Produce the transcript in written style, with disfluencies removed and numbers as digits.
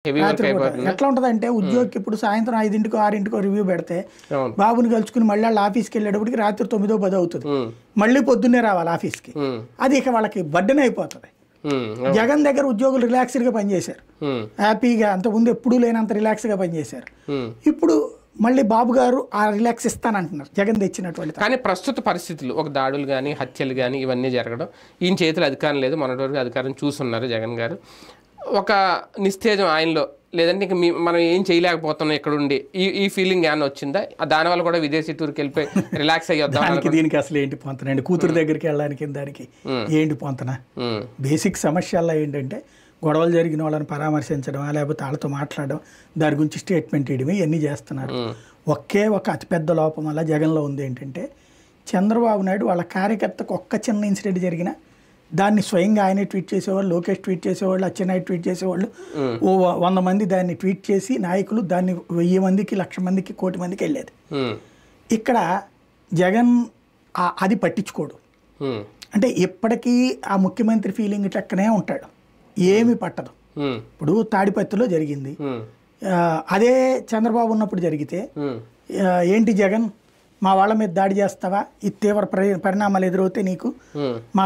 రాత్రిపూట ఎట్లా ఉంటదంటే ఉద్యోగికి ఇప్పుడు సాయంత్రం 5ంటికో 6ంటికో రివ్యూ పెడితే బాబుని కలుసుకుని మళ్ళీ వాళ్ళ ఆఫీస్కి వెళ్ళేటప్పటికి రాత్రి 9, 10 అవుతుంది. మళ్ళీ పొద్దున్నే రావాలి ఆఫీస్కి. అది ఇక వాళ్ళకి బర్డెన్ అయిపోతుంది. జగన్ దగ్గర ఉద్యోగులు రిలాక్స్డ్గా పనిచేశారు, హ్యాపీగా. అంతకుముందు ఎప్పుడూ లేనంత రిలాక్స్గా పనిచేశారు. ఇప్పుడు మళ్ళీ బాబు గారు ఆ రిలాక్స్ ఇస్తానంటున్నారు జగన్ తెచ్చినటువంటి. కానీ ప్రస్తుత పరిస్థితులు ఒక దాడులు కానీ హత్యలు కానీ ఇవన్నీ జరగడం, ఈయన చేతులు అధికారం లేదు, మొన్నటి వరకు అధికారం చూస్తున్నారు జగన్ గారు. ఒక నిస్తేజం ఆయనలో, లేదంటే ఇంక మనం ఏం చేయలేకపోతున్నాం ఇక్కడుండి ఈ ఫీలింగ్ ఏమన్నా వచ్చిందా? దానివల్ల కూడా విదేశీ టూర్కి వెళ్ళిపోయి రిలాక్స్ అయ్యొద్దాం. దీనికి అసలు ఏంటి పొంతనండి? కూతురు దగ్గరికి వెళ్ళడానికి దానికి ఏంటి పొంతన? బేసిక్ సమస్యల్లో ఏంటంటే గొడవలు జరిగిన వాళ్ళని పరామర్శించడం, లేకపోతే వాళ్ళతో మాట్లాడడం, దాని గురించి స్టేట్మెంట్ ఇవ్వడం, ఇవన్నీ చేస్తున్నారు. ఒకే ఒక అతిపెద్ద లోపం వల్ల జగన్లో ఉంది ఏంటంటే, చంద్రబాబు నాయుడు వాళ్ళ కార్యకర్తకు ఒక్క చిన్న ఇన్సిడెంట్ జరిగినా దాన్ని స్వయంగా ఆయనే ట్వీట్ చేసేవాళ్ళు, లోకేష్ ట్వీట్ చేసేవాళ్ళు, అచ్చెన్నాయుడు ట్వీట్ చేసేవాళ్ళు. ఓ 100 మంది దాన్ని ట్వీట్ చేసి నాయకులు దాన్ని 1000 మందికి, 1,00,000 మందికి, 1,00,00,000 మందికి వెళ్ళేది. ఇక్కడ జగన్ అది పట్టించుకోడు. అంటే ఇప్పటికీ ఆ ముఖ్యమంత్రి ఫీలింగ్ లెక్కనే ఉంటాడు, ఏమి పట్టదు. ఇప్పుడు తాడిపత్రిలో జరిగింది, అదే చంద్రబాబు ఉన్నప్పుడు జరిగితే ఏంటి జగన్ మా వాళ్ళ మీద దాడి చేస్తావా, ఈ తీవ్ర పరిణామాలు ఎదురవుతే నీకు మా